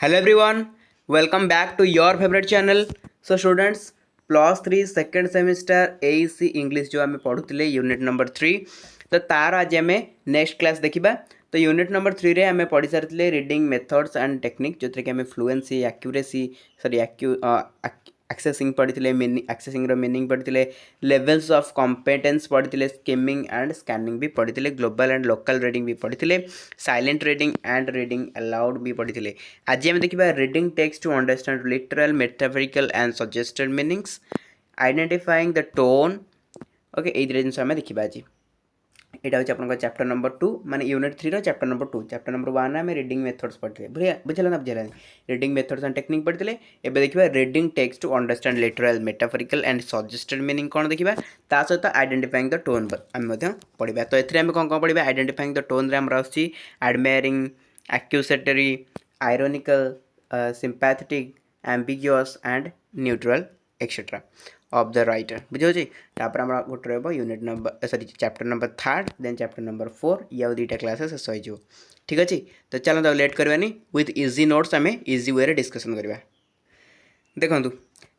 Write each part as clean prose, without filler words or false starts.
Hello everyone, welcome back to your favorite channel. So students, +3 second semester AEC English जो आम पढ़ुले unit number 3 तो तार आज आम नेक्स्ट क्लास देखा। तो यूनिट नंबर 3 रे आम पढ़ी सारी रीडिंग मेथड्स एंड टेक्निक जो कि आम फ्लुएंसी एक्यूरेसी सॉरी एक्सेसिंग पढ़ी मीनिंग एक्सेसिंग मीनिंग पढ़ी लेवल्स ऑफ कॉम्पिटेंस पढ़ी स्किमिंग एंड स्कैनिंग भी पढ़ी ग्लोबल एंड लोकल रीडिंग भी पढ़ी silent reading and reading aloud भी पढ़ी। आज आम देखा reading text to understand literal metaphorical and suggested meanings identifying the tone. Okay ये जिन आम देखा आज यहाँ हूँ आप चैप्टर नंबर 2 माने unit 3 chapter number 2। Chapter number 1 आम रीडिंग मेथड्स पढ़ते बुझे ना बुझे रीडिंग मेथड्स एंड टेक्निक पढ़ते। एबे देखिए reading text to understand literal metaphorical and suggested meaning कौन देखा ता सहित आइडेंटिफाइंग द टोन आम पढ़ा। तो ये कौन कौन पढ़ा आइडेंटिफाइंग द टोन आम admiring accusatory ironical sympathetic ambiguous and neutral etcetera of the writer बुझे। तापर आम गोटे रहा unit number sorry chapter number 3 then chapter number 4 ये दुईटा क्लास शेष हो। ठीक अच्छे तो चलो लेट करवानी विथ इजी नोट्स आम इजी वे डिस्कसन करवा। देखो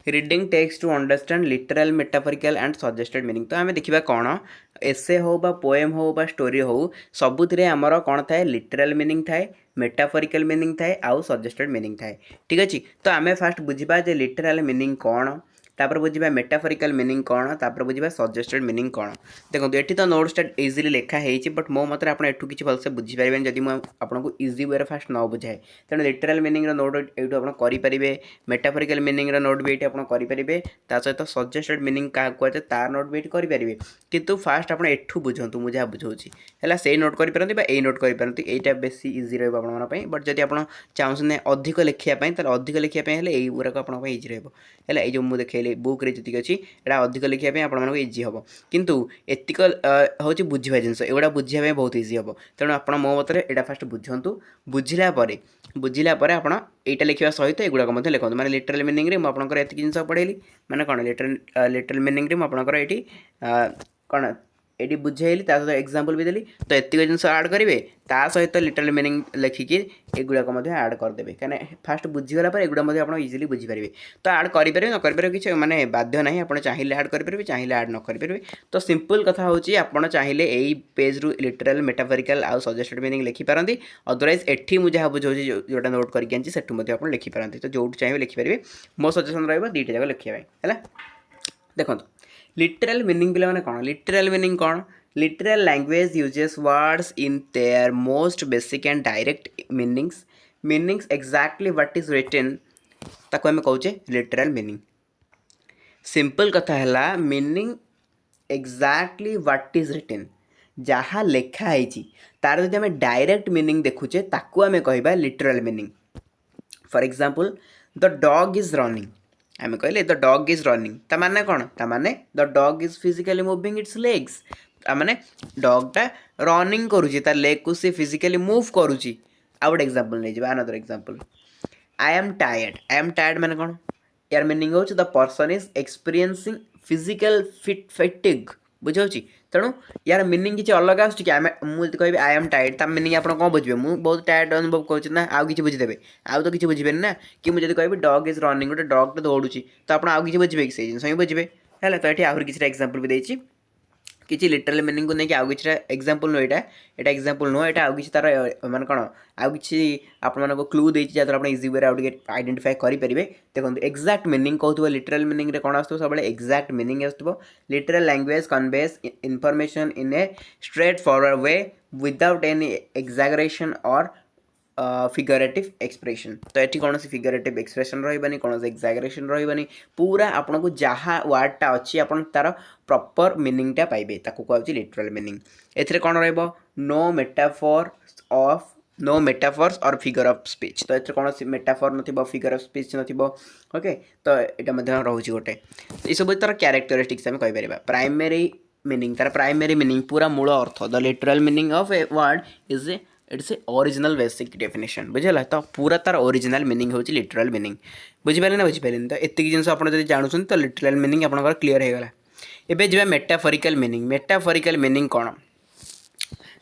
reading text to understand literal metaphorical and suggested meaning तो आम देखा कौन एसे हो बा पोएम हो बा स्टोरी हो सबुथिरे आमर कौन थाए लिटरल मीनिंग थाए मेटाफोरिकल मीनिंग थाए आउ सजेस्टेड मीनिंग थाए। ठीक अच्छे तो आम फास्ट बुझा जे लिटरल मीनिंग कौन तापर बुझा मेटाफोरिकल मीनिंग कौन तापर बुझा सजेस्टेड मीनिंग कौन। देखो ये तो नोट्सटा इजिली लिखा है बट मो मत आप किसी भलसे बुझीपारे जदि आपको इजी वे फास्ट न बुझाए तेणु लिटरल मीनिंग नोट ये आपरे मेटाफोरिकल मीनिंग नोट भी ये करेंगे सहित सजेस्टेड मीनिंग क्या कहुए तार नोट भी ये करेंगे कितु फास्ट आप एठू बुझंतु मुझे बुझाऊँगी है से नोट करेंगे ये नोट करेंगे यहाँ बेस इजी रही बट जब आप चाहते अधिक लिखापी तो अधिक लिखापी यही गुराक आप इजी रहा है जो मुझे देखिए बुक्रे जी अच्छी यहाँ अधिक लिखापी आपको इजी हम कितु एतिक हूँ बुझा जिन एगुड़ा बुझापी बहुत इजी हम तेणु आप मो मतरे यहाँ फास्ट बुझंतु बुझिलापर आप यहाँ लिखा सहित एगुड़ाक लिखते मैंने लिटरल मीनिंग मुझे ये जिन पढ़ेली मैंने कौन लिटरल मीनिंग मुझे ये कौन ये बुझेली सहित एग्जांपल भी देली तो एतिक जिन आड करेंगे ता सहित लिटरल मीनिंग लिखिकी एगुड़ाक आड करदे कहीं फास्ट बुझीगला एगुड़ा आप इजिली बुझीपारे तो आड करेंगे न करेंगे किसी माने बाध्य ना आप चाहिए आड करेंगे चाहिए आड न करेंगे। तो सिंपल कथा हूँ आप चाहिए यही पेज रु लिटरल मेटाफोरिकल आउ सजेस्टेड मीनिंग लिखिपारती अदरवाइज एठी मुझे बुझाऊँ जोटा नोट करके सेठू लिखिपारती तो जो चाहिए लिखिपारे मो सजेसन रहीटा जाक लिखाई है। देखो लिटरल मीनिंग पे मैंने कौन लिटरल मीनिंग कौन literal language uses words in their most basic and direct meanings exactly what is written ताको आम कहे लिटरल मीनिंग। सिंपल कथा है meaning exactly what is written जहाँ लिखाई तार जो आम डायरेक्ट मीनिंग देखुचे ताकू आम कह literal meaning. For example the dog is running आम कहले द डॉग इज रनिंग ता माने कौन ता माने the dog is physically moving it's legs ता माने डॉगटा रनिंग करुची तार लेग को सी फिजिकली मूव करुची। आउ गोटे एग्जांपल नहीं जाबा another example I am tired माने कौन यार मीनिंग हो the person is experiencing physical fatigue बुझाऊँ तेणु यार मीनिंग किसी अलग आस मुझे कह आई एम टायर्ड ता मीनिंग आप कौन बुझे मुझे बहुत टायर्ड अनुभव करुँच ना आउ कि बुझीदे आउ तो किसी बुझे ना कि मुझे कह डॉग इज रनिंग गोटे डॉग दौड़ूँ तो आप आउ कि बुझे कि जिन ही बुझे है। तो ये आहरी किसी एग्जांपल भी देती किसी लिटरल मीनिंग को लेकिन आउ कि एग्जांपल नुह यहाँ एग्जांपल नुह यहाँ आउ कि तार माने कौन आउ कि आपको क्लू देती जहाँ आप इजी वे आउे आइडेंटिफाई करेंगे। देखो एक्जाक्ट मीनिंग कहते लिटरल मीनिंग रे कौन आसो सब एक्जाक्ट मीनिंग आसो literal language conveys information in a straightforward way without any exaggeration और फिगरेटिव एक्सप्रेशन। तो ये कौन फिगरेटिव एक्सप्रेशन रही कौन एक्जागरेशन रही पूरा आपन को जहाँ वार्डटा अच्छी आप तार प्रॉपर मीनिंगटा पाइबे ताकू कहूँ लिटरल मीनिंग। एथिरे कौन रहिबो नो मेटाफर्स और फिगर ऑफ स्पीच तो ये कौन मेटाफर न फिगर ऑफ स्पीच न ओके तो यहाँ रोचे गोटे ये सब तार क्यारेक्टरिस्टिक्स आम कहीपर प्राइमरी मीनिंग तार प्राइमरी मीनिंग पूरा मूल अर्थ the literal meaning of a word is its a original basic definition बुझेगा तो पूरा तार ओरिजिनल मीनिंग हूँ लिटरल मीनिंग बुझीपारे ना बुझीपारे तो एतिक जिन आप जानूँ तो लिटरल मीनिंग आपंकर क्लीयर होगा। एबे जी मेटाफोरिकल मीनिंग कौन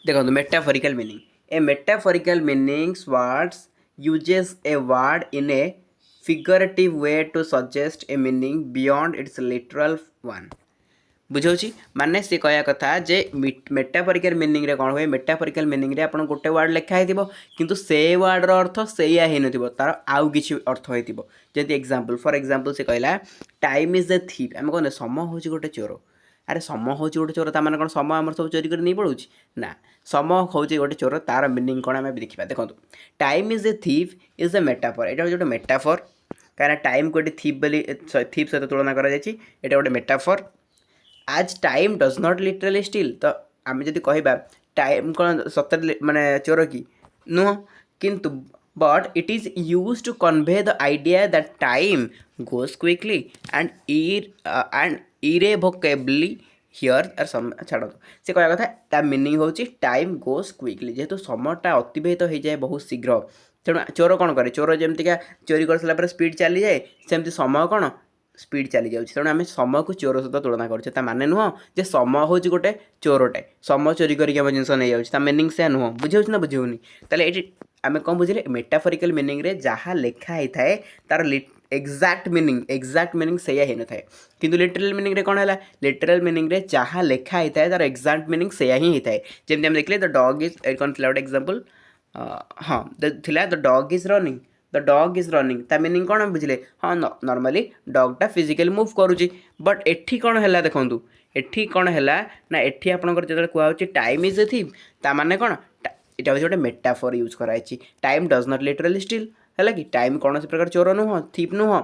देखो metaphorical meaning A metaphorical meanings words uses a word in a figurative way to suggest a meaning beyond its literal one. बुझाऊँ माने सी कहया कथा जे मेटाफोरिकल मीनिंग रे कौन हुए मेटाफोरिकल मीनिंग रे आपन गोटे वर्ड लिखाई थी किंतु से वर्ड रो अर्थ सेया ही नथिबो तार आउ किछि अर्थ होइतिबो जेति एग्जांपल फॉर एग्जांपल से कहला टाइम इज अ थीप हम कहने समय होची गोटे चोर अरे समय होची गोटे चोर ता माने कोन समय हमर सब चोरी कर नहीं पड़ुची ना समय होची गोटे चोर तार मीनिंग कोन हम देखिबा देखंतु time is a thief is a metaphor एटा गोटे मेटाफोर कारण टाइम गोटे थीप बली थीप सहित तुलना करा जायछि एटा गोटे मेटाफोर आज time does not literally still तो आम जदि कहबा टाइम कौन सतर माने चोर कि नुह किंतु but it is use to convey the idea that time goes quickly and irrevocably here are some छाड़ से कहया कथा ता मीनिंग होची टाइम गोज क्विकली जेहेतु समयटा अतिबाहित हो जाए बहुत शीघ्र तेणु चोर कौन करे चोर जमतीका चोरी कर सारा पर स्पीड चली जाए सेमती समय कौन स्पीड चली जाऊँ तेणु आम समय को चोर सहित तुलना करें माने नुह जे समय हूँ गोटे चोरटे समय चोरी करके आम जिन नहीं जाऊँ मीनिंग से नुह बुझे ना बुझेनि ताले ये आम कौन बुझे मेटाफोरिकल मीनिंग रे जहाँ लिखा ही थाए तार एक्जाक्ट मीनिंग से ही न थाए किंतु लिटरल मीनिंग रे कौन है लिटरल मीनिंग रे जहाँ लिखा ही थाए तार एक्जाक्ट मीनिंग से ही होता है जमी आम देखले द डॉग इज कौन थी गोटे एग्जांपल हाँ थिला the dog is running the dog is running ता मीनिंग कौन बुझे हाँ नॉर्मली डॉगटा फिजिकली मूव करुच्ची बट एठी कौन है देखूँ एठी कौन है ना एठी आपंकर जो कहूँ टाइम इज ए थीप ता माने कौन इटा हूँ गोटे मेटाफोर यूज कराई time does not literally still है कि टाइम कौन से प्रकार चोर नुह थीप नुह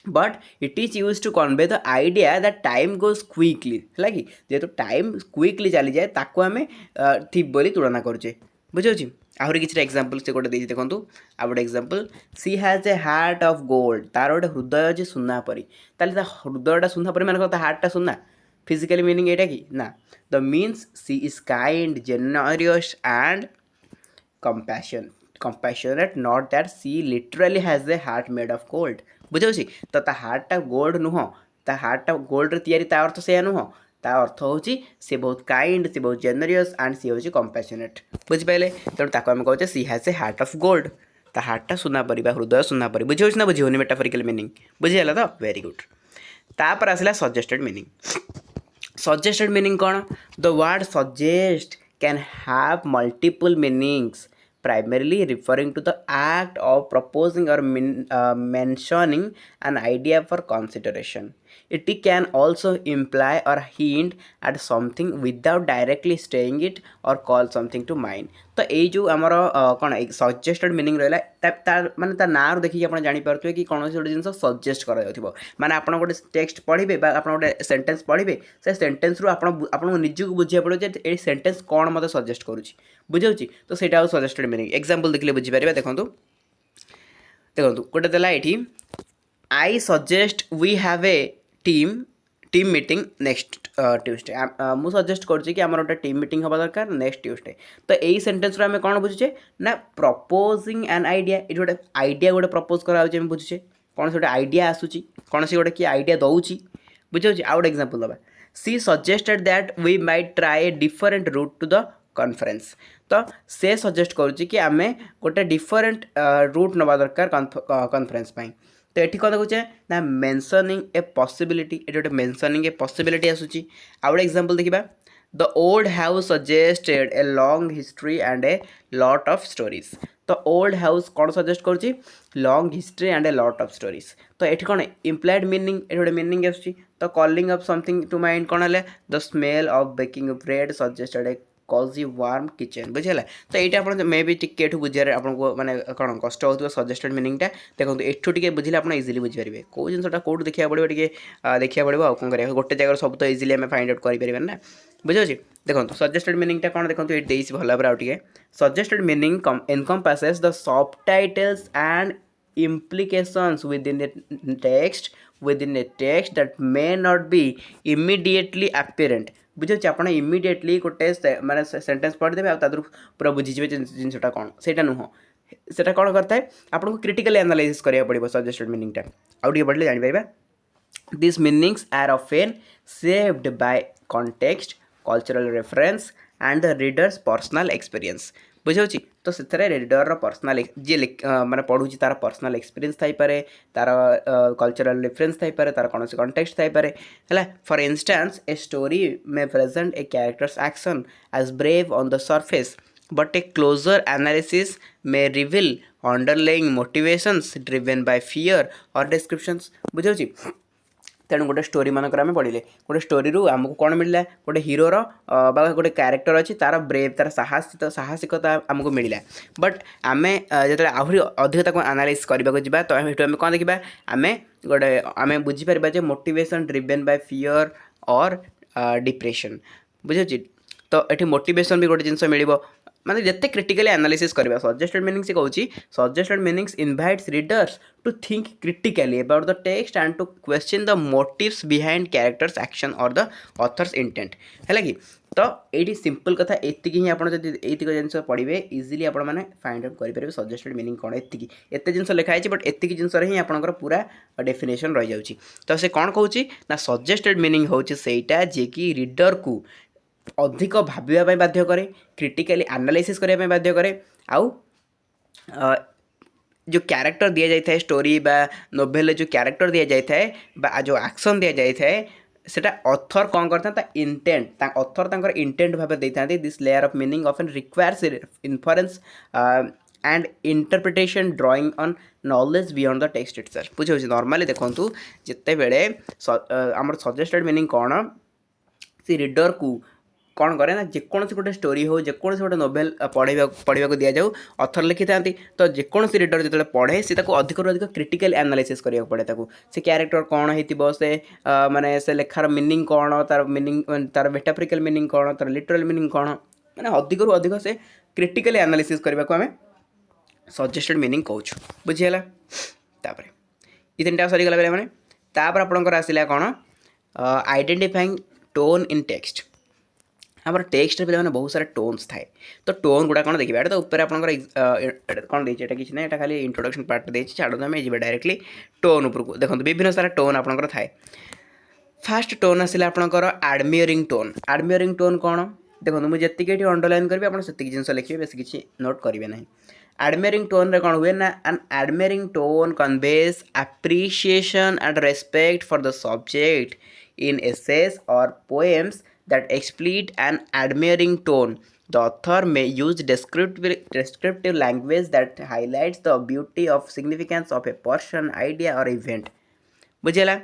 but it is use to convey the idea that time goes quickly है कि जेहेतु टाइम क्विकली चली जाए ताको आम थीप बोली तुलना करुचे बुझे आहरी किसी एग्जांपल से गोटे देखते देखो आ गोटे example she has a heart of gold तार गोटे हृदय अच्छे सुना परी ताले हृदयटा सुना परी माने हार्टा सुना फिजिकली मीनिंग एटा कि ना the means she is kind generous and compassionate not that she literally has a heart made of gold बुझे तो ता हार्टा गोल्ड नुह ता हार्टा गोल्ड तैयारी ता अर्थ से नुह ता अर्थ हूँ सी बहुत काइंड सी बहुत जेनरियस एंड सी हूँ कंपैशनेट बुझिपारे तेणु ताको आम कहते she has a heart of gold ता हार्टा सुना परी हृदय सुना परी बुझे ना बुझे मेटाफोरिकल मीनिंग बुझीगला तो वेरी गुड तापर आसला सजेस्टेड मीनिंग कौन the word suggest can have multiple meanings primarily referring to the act of proposing or mentioning an idea for consideration. It can also imply or hint at something without directly saying it or call something to mind. तो ये जो आमर कौन suggested meaning रहा माने ता ना देखिए आप जानीपे कि कौन गोटे जिन सजेस्ट कर माने आप गोटे टेक्स्ट पढ़े आप गोटे सेंटेंस पढ़े से सेंटेंस रू आपको निजक बुझे पड़ो ये सेंटेंस कौन मत सजेस्ट करुच्ची बुझे तो सहीटा सजेस्टेड मीनिंग एग्जांपल देखले बुझीपारे देखो गोटे देला ये I suggest we have a team meeting next Tuesday मुझे सजेस्ट करुच्ची कि आम गोटे टीम मीटिंग हवा दरकार नेक्स्ट ट्यूसडे तो यही सेंटेंस आम कौन बुझे ना प्रपोजिंग एन आइडिया ये गोटे आइडिया गोटे प्रपोज कराऊे बुझे कौन से गोटे आइडिया आसूची कौन से गोटे किए आइडिया दौची बुझे आउ गोटे एग्जांपल दबा she suggested that we might try a different route to the conference तो से सजेस्ट करुच्ची कि आम गोटे डिफरेंट रूट नवा दरकार कॉन्फ्रेंस तो ये कौन देखुचे ना मेंशनिंग ए पॉसिबिलिटी ये गोटे मेंशनिंग ए पॉसिबिलिटी आसूची आउ गोटे एग्जांपल देखिबा the old house suggested a long history and a lot of stories तो ओल्ड हाउस कौन सजेस्ट करुच्ची long history and a lot of stories तो ये कौन इम्प्लाइड मीनिंग ये गोटे मीनिंग आसूची तो calling of something to mind कौन है the smell of baking bread suggested a cosy warm kitchen बुझेगा तो ये आप मे भी टिके बुझे आपको माने कौन कष्ट हो सजेस्टेड मीनिंगटा देखो एठू टे बुझे आप इजिली बुझीपारे कौ जिनसा कौट देखा पड़ो टे देखा पड़ो आउ कौन करें गोटे जगह सब तो इजिली आम फाइंड आउट करें ना बुझे देखो सजेस्टेड मीनिंगटा कौन देखो ये देसी भल भाव आउ suggested meaning encompasses the sub titles and implications within a text that may not be immediately apparent बुझे आप इमिडिएटली गोटे माने सेंटेंस पढ़ीदेवे आदर पूरा बुझीजे जिनसा कौन से नुह से कौन करता है आपको क्रिटिकली एनालाइसिस करा पड़ो सजेस्टेड मीनिंगटा आउे पढ़ले जापर this meanings are often shaped by context cultural reference and the reader's personal experience बुझे तो से रीडर पर्सनाल जी माने पढ़ुची तार पर्सनाल एक्सपीरियंस थाई पारे तार कल्चरल रेफरेंस थाई पारे तार कौन से कॉन्टेक्स्ट थाई पारे है for instance a story may present a characters action as brave on the surface but a closer analysis may reveal underlying motivations driven by fear or descriptions बुझे तेणु गोटे स्टोरी मानक आम पढ़ले गोटे स्टोरी आमको कौन मिलला गोटे हिरोर बा गोटे क्यारेक्टर अच्छी तार ब्रेव तार साहसिकता आमको मिलला बट आम जो आहरी अधिक एनालाइज करने को तो ये आम कौन देखा आम गोटे आम बुझीपर मोटिवेशन ड्रिवेन बाय फियर और डिप्रेशन बुझे तो ये मोटिवेशन भी गोटे जिनस मिल माने जिते क्रिटिकली एनालिसिस करवा सजेस्टेड मीनिंग से कहूँ suggested meanings invites readers to think critically about the text and to question the motives behind characters action और द ऑथर्स इंटेंट है कि तो ये सिंपल कथा एति ही आप जिन पढ़े इजिली आप फाइंड आउट करेंगे सजेस्टेड मीनिंग कौन एत जिन लिखाई बट एति जिनस ही आपंकर पूरा डेफिनेशन रही जाऊँगी तो से कौन कहूँ ना सजेस्टेड मीनिंग हूँ सेटा जे कि रीडर को अधिक भाविया बाध्य करे क्रिटिकली एनालिसिस करने बाध्य करे आउ जो कैरेक्टर दि जाए स्टोरी बा नोवेल जो कैरेक्टर दि जाए जो एक्शन दि जाए सेटा ऑथर कौन करता इंटेंट ऑथर इंटेंट भाव देते this layer of meaning often requires inference and interpretation drawing on knowledge beyond the text itself बुझे नॉर्मली देखूँ जिते बेले आम सजेस्टेड मीनिंग कौन सी रीडर को कौन करे ना जेकोसी गोटे स्टोरी हो जेकोसी गोटे नोवेल पढ़ा दि जाऊ ऑथर लिखि था तो जेकोसी रीडर जो पढ़े सी अधिक अधिक क्रिटिकल एनालिसिस करा पड़े से क्यारेक्टर कौन हो से माने से लेखार मीनिंग कौन तार मीनिंग तार मेटाफोरिकल मीनिंग कौन तार लिटरल मीनिंग कौन माने अधिक अधिक से क्रिटिकल एनालिसिस करने को आम सजेस्टेड मीनिंग कहूँ बुझीगला तापर ये तीन सरीगला बेले मैंने तापर आपंकर आसला कौन आइडेंटिफाइंग टोन इन टेक्स्ट आम टेक्स्ट पे बहुत सारा टोन्स थाए तो टोन गुड़ा कौन देखिए तो ऊपर आप कौन देखिए किसी ना खाली इंट्रोडक्शन पार्ट दे छाड़ू आम जी डायरेक्टली टोन उपरको देखो विभिन्न सारा टोन आपंकर थाए फास्ट टोन आसला आपंकर एडमियरिंग टोन कौन देखो मुझे जी अंडरलाइन करी आप जिन लिखे बेस किसी नोट करेंगे ना एडमियरिंग टोन रे कौन हुए ना an admiring tone conveys appreciation and respect for the subject in essays और poems that exploit an admiring tone. The author may use descriptive language that highlights the beauty of significance of a person, idea or event. बुझेला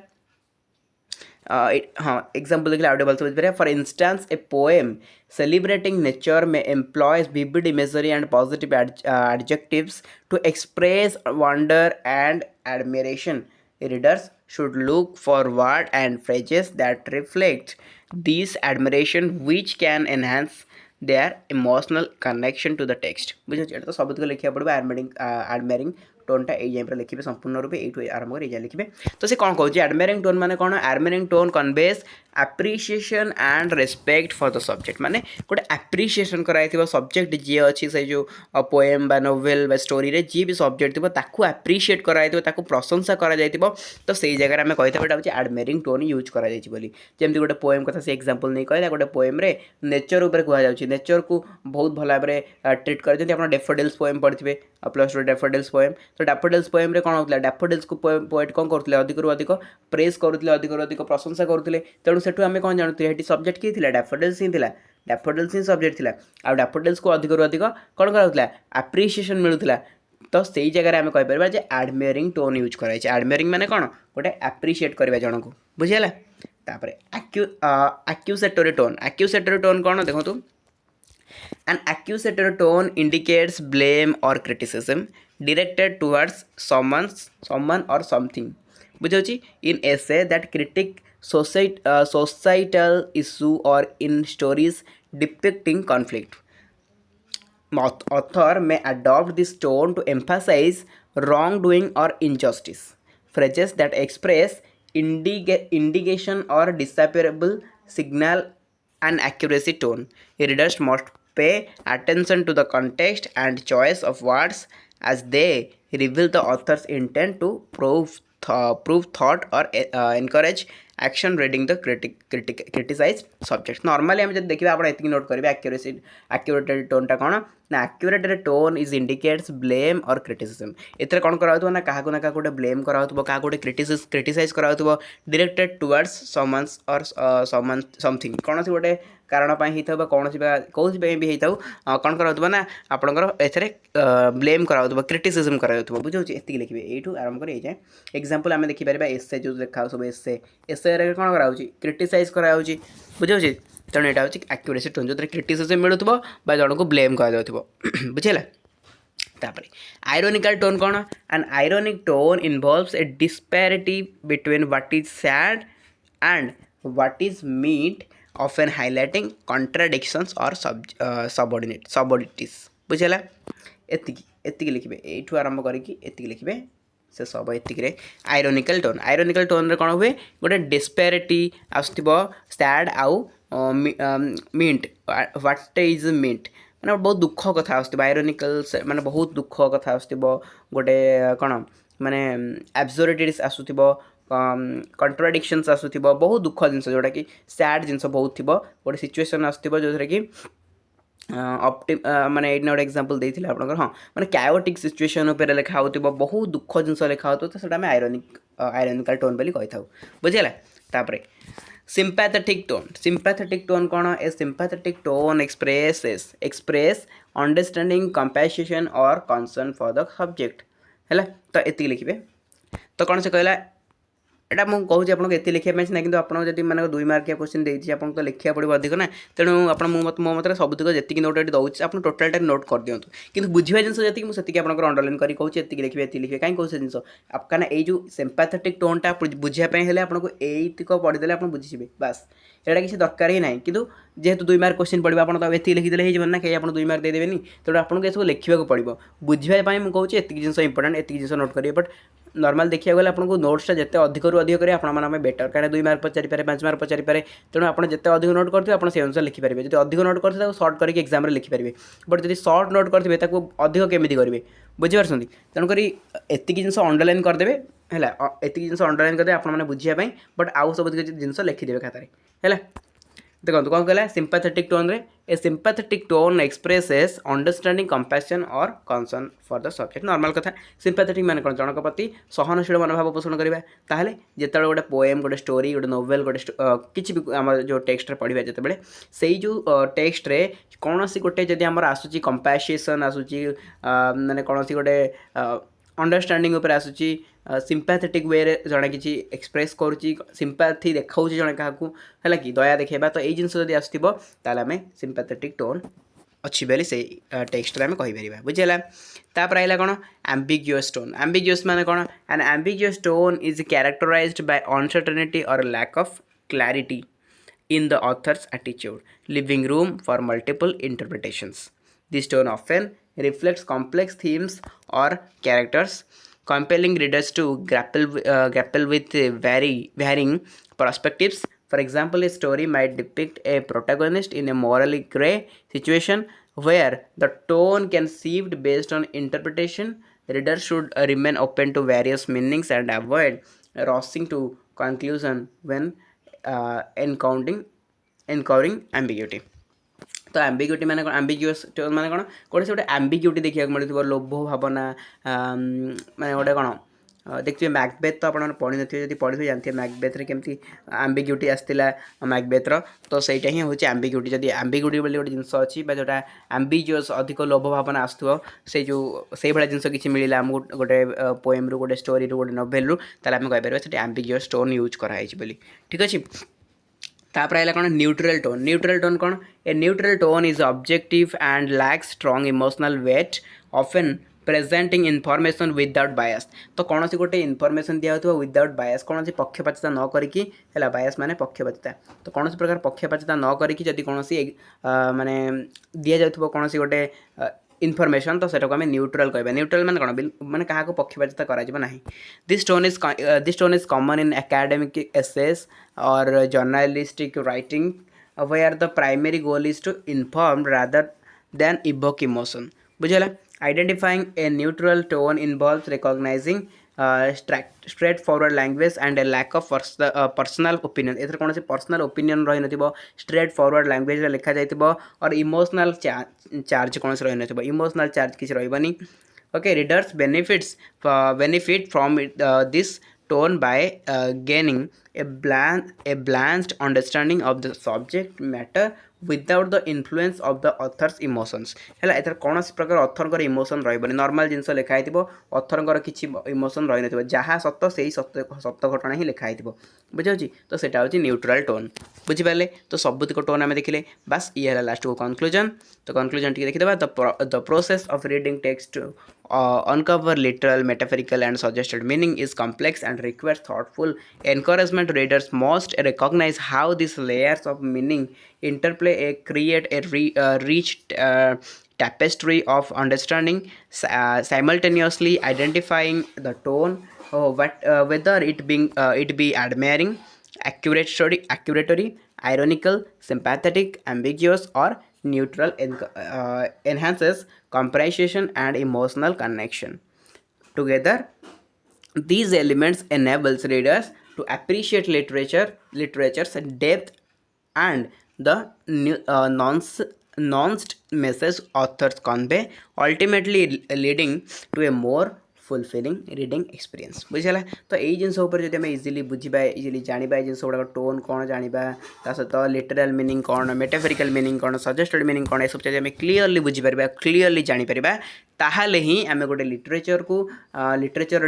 हाँ example देखिए out समझ पारे for instance a poem celebrating nature may employ vivid imagery and positive adjectives to express wonder and admiration. Readers should look for words and phrases that reflect this admiration which can enhance their emotional connection to the text बुझे तो सब लिखा पड़ो एडमियरिंग टोनटा ये लिखे संपूर्ण रूपे ये आरंभ कर लिखे तो से कौन कहूँ एडमियरिंग टोन माने कौन admiring tone conveys appreciation and respect for the subject माने गोटे एप्रिसिएशन कराई सब्जेक्ट जी अच्छी से जो पोएम बा नोवेल बा स्टोरी रे जी भी सब्जेक्ट थी ताकू एप्रिशिएट कराई प्रशंसा करा तो से जगह आम कही एडमियरिंग टोन यूज करमती गोटे पोएम कथा से एग्जांपल नहीं कहला गोटे पोएम रे नेचर उपर कहुच्छे नेचर को बहुत भल भाव ट्रिट कर डेफोडिल्स पोएम पढ़े प्लस टू डेफोडिल्स पोएम तो डेफोडिल्स पोएम रे कौन होता डेफोडिल्स को पोएट कौन करते अधिक अधिक प्रेज करुले अधिक प्रशंसा करुले तेणु सेठू आम कौन जानते ये सब्जेक्ट किए थी डेफोडिल्स ही था डेफोडिल्स ही सब्जेक्ट थी आ डेफोडिल्स को अधिक अधिक कौन कराला एप्रिसिएशन मिलूला तो से जगह आम कहीपर एडमियरिंग टोन यूज कराई एडमियरिंग माने कौन गोटे एप्रिशिएट करवा जन को बुझीगला तापर एक्यूसेटरी टोन कौन देखो An accusatory tone indicates blame or criticism directed towards someone or something. बुझे in essay that critique societal issue or in stories depicting conflict. Author may adopt this tone to emphasize wrongdoing or injustice. Phrases that express indignation or disapproval signal an accuracy tone. Readers must pay attention to the context and choice of words as they reveal the author's intent to prove prove thought or encourage action reading the criticize subject. Normally हम जब देखिए आप एतिक note करेंगे accurate tone टा कौन ना accurate tone is indicates blame और criticism. एतरे कौन कराउथबो ना काहा को ना काहा गोटे ब्लेम कराउथबो काहा गोटे क्रिटिसाइज कराउथबो डायरेक्टेड टुवर्ड्स समन्स और समथिंग कौन सी गोटे कारण होता कौन कौन भी होता कौन कराउथबो ना आपणकर एथरे ब्लेम कराउथबो क्रिटिसिज्म कराउथबो बुझौ एतिक लिखिबे एठू आरंभ कर जाए. एग्जांपल आमे देखि परबा एसे जो लिखा सब एसे रे कौन कराउची क्रिटिसाइज कराउची बुझौ तेणु यहाँ हूँ एक्यूरेसी टोन जो क्रिटिसिज्म मिलूब बा जन को ब्लेम कर बुझेगा. तापर आयरोनिकल टोन कौन and ironic tone involves a disparity between what is said and what is meant often highlighting contradictions और सबऑर्डिनेटिस बुझेगा. एतिक लिखिए यू आरंभ करके लिखिए से सब एतिक आयरोनिकल टोन कौन हुए गोटे डिस्पैरिटी आसुथिबो सैड आउ मिंट व्हाट इज मिंट मैंने बहुत दुख कथा आसुथिबो आयरोनिकल माने बहुत दुख कथा आसुथिबो गोटे कौन माने एब्सुर्डिटीज आसुथिबो कॉन्ट्राडिक्शंस आसुथिबो बहुत दुख जिनस जोटा कि सैड जिनस बहुत थिबो गोटे सिचुएशन आसुथिबो जो कि माने एट गोटे एग्जांपल देइथिले आपनकर हाँ माने कैओटिक सिचुएशन उपर लिखा होतिबो बहुत दुख जिनस लिखा होतो तो सेटा हम आयरोनिकल टोन बोली कहि थाउ बुझिला. तापरे sympathetic tone कौन ए sympathetic tone express understanding compassion or concern for the subject है तो एति लिखिए. तो कौन से कहला एटा मुझे कहूँ आपको एति लिखा ना कि आपको जब मान 2 मार्किया क्वेश्चन देती आपको तो लिखा पड़ो अधिक ना तेणु आप मो मत सबुतक जी नोट दूसरी आप टोटाल नोट कर दिखाँ कि बुझा जिन जी मुझे आप अंडरलाइन कर कहूँ एति लिखिए लिखिए कहीं कौन जिन आप जो सिंपैथेटिक टोनटा बुझापी हेल्ले आपको यतिक पढ़ीदे आप बुझीजे बास एटा किसी दरकार ही ना कितु जेहेतु 2 मार्क क्वेश्चन पढ़ा आप एति लिखिदे ना कहीं आप 2 मार्क देदेनि तेणु आपको ये सब लिखा पड़ो बुझापी मुझे कहूँ एति जिन इंपोर्टेंट एति जिन नोट करेंगे. बट नॉर्मल देखा गले आपको नोट्सटा जिते अधिक अधिक करेंगे आप बेटर कहीं 2 मार्क पचारि पारे 5 मार्क पचारि पारे तेणु आप जिते अधिक नोट करते आप से अनुसार लिखिपारे जो अधिक नोट करते सर्ट करके एग्जाम लिखिपारे. बट जब सर्ट नोट करेंगे अधिक केमी करेंगे बुझीपार तेणुक एति जिन अंडरलाइन करदे है एति जिन अंडरलाइन करदे आप बुझापी. बट आउ सब जिन लिखिदेवे खातार है. देखो कौन कहला सिंपैथेटिक टोन रे a sympathetic tone expresses understanding compassion और concern for the subject. Normal कथा सिंपैथेटिक माने कौन जनक प्रति सहनशील मनोभाव पोषण करिबा ताहले जेतेबेले गोटे पोएम गोटे स्टोरी गोटे नोवेल गोटे किछि भी आम जो टेक्स्ट रे पढ़िबा जेतेबेले सेही जो टेक्स्ट रे कौनसी गोटे जदि आमर आसुची कंपैशन आसुची माने कौनसी गोटे अंडरस्टैंडिंग उपर आसुची सिंपैथेटिक वे जड़े किसी एक्सप्रेस करुच्ची सिंपैथी देखा जड़े क्या है कि दया देखा तो ये जिन जब आसो ताल आम सिंपैथेटिक टोन अच्छी बोली से टेक्स्ट आम कहीपर बुझेगा. तापर आइला कौन एम्बिग्युअस टोन. एम्बिग्युअस माने कौन an ambiguous tone is characterised by uncertainty और lack of clarity in the author's attitude, leaving room for multiple interpretations. This tone often reflects complex themes or characters, compelling readers to grapple with varying perspectives. For example, a story might depict a protagonist in a morally gray situation where the tone can shift based on interpretation. Readers should remain open to various meanings and avoid rushing to conclusion when encountering ambiguity. तो ambiguity माने कौन एम्बिग्युअस tone माने कौन गोटे ambiguity देखा मिलूँ लोभ भावना माने गोटे कौन देखिए मैकबेथ तो आप पढ़ी थे जब पढ़ी जानते मैकबेथ केमती एम्बिग्यूटी आसला मैकबेथर तो सहीटा ही हूँ एम्बिग्यूटी जब एम्बिग्यूटी बोली गोटे जिनस अच्छी जोटा एम्बिग्युअस अधिक लोभ भावना आसो से जो से भाया जिन किसी मिलला आमको गोटे पोएम रू गोटे स्टोरी रू गोटे नोवेल रू ताल आम कहीपर से एम्बिग्युअस टोन यूज कराई बोली ठीक अच्छे. तापर आइला कौन न्यूट्रल टोन कौन a neutral tone is objective and lacks strong emotional weight often presenting information without bias. तो कौन सी गोटे इनफॉरमेशन दिया होता विदाउट बायस कौन सी पक्षपातिता न करिकी है बायस माने पक्षपातिता तो कौन सी प्रकार पक्षपातिता न करिकी जदि कौन सी माने दिया जाउथबो कौन सी गोटे इनफॉरमेशन तो सेटा को आम न्यूट्रल कहबा. न्यूट्रल माने कौन माने क्या पक्षपातिता करा नहीं. This tone is common in academic essays और journalistic writing where the primary goal is to inform rather than evoke emotion. बुझेगा. Identifying a neutral tone involves recognizing straightforward language and a lack of personal opinion एथर कौन personal opinion रही न straight forward language लिखा जाइए और emotional charge कौन रही न इमोशनल चार्ज किसी रही okay readers benefit from this tone by gaining a balanced understanding of the subject matter without the influence of the author's emotions है एथर कौन प्रकार अथर इमोशन रही नॉर्मल जिनस लिखाई अथर किसी इमोशन रही न जहाँ सत से सत घटना ही लिखाई बुझे तो सेटा हूँ न्यूट्रल टोन बुझिपारे तो सबुतिक टोन आम देखिले बास ये है लास्ट को कनक्लूजन तो कनक्लूजन टी देखीदे the process of reading text uncover literal, metaphorical, and suggested meaning is complex and requires thoughtful encouragement. Readers must recognize how these layers of meaning interplay create a rich tapestry of understanding, simultaneously identifying the tone, whether it be admiring, accuratory, ironical, sympathetic, ambiguous, or neutral enhances comprehension and emotional connection. Together, these elements enables readers to appreciate literature's depth and the nuanced message authors convey, ultimately leading to a more fulfilling reading experience बुझीगला तो यही जिनस जब easily बुझा easily जाना जिन गुड़ा tone कौन जाना सहित लिटराल मीनिंग कौन मेटाफोरिकल मीनिंग कौन सजेस्टेड मीनिंग कौन सब चीज़ क्लीयरली बुझीपर क्लीयरली जापर ताहले ही आम गोटे लिटरेचर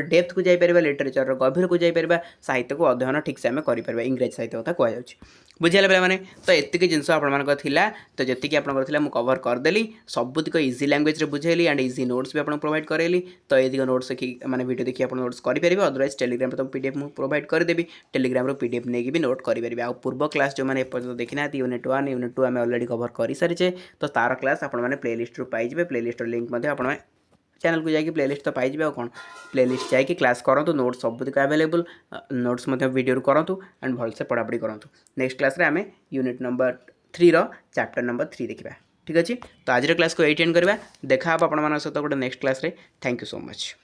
डेप्थ को जापर लिटरेचर गभीर को जापर साहित्य को अध्ययन ठीक से आम कर इंग्रेज साहित्य कथा कहुच्छे बुझेगा पे मैंने तो एतिक जिनस आपला तो जी आपंकर मुझे कवर करदेली सबुतिक इजी लैंग्वेज बुझेली एंड इजी नोट्स भी आपको प्रोवाइड करेली तो ये नोट्स देखिए मैंने वीडियो देखिए आप नोट्स करेंगे अदरवाइज टेलीग्राम तो पीडीएफ मुझे प्रोवाइड करदेवी टेलीग्राम पीडीएफ नहीं भी नोट करेंगे आ पूर्व क्लास जो मैंने एपर्तन देखी ना यूनिट 1 यूनिट 2 आम अलरेडी कवर कर सारी तो तार क्लास आपने प्लेलिस्ट पाइबे प्लेलिस्ट लिंक आप चैनल को जाकि प्लेलिस्ट तो पाइबे आ कौन प्लेलिस्ट जाकि क्लास करूँ नोट्स सबुतिक अवेलेबल नोट्स वीडियो करूँ एंड भलसे पढ़ापढ़ी करूँ नेक्स्ट क्लास रे आमे यूनिट नंबर 3 रो चैप्टर नंबर 3 देखा ठीक अच्छे तो आज क्लास को एंड करवा देखा आप सहित गोटे नेक्स्ट क्लास रे थैंक यू सो मच।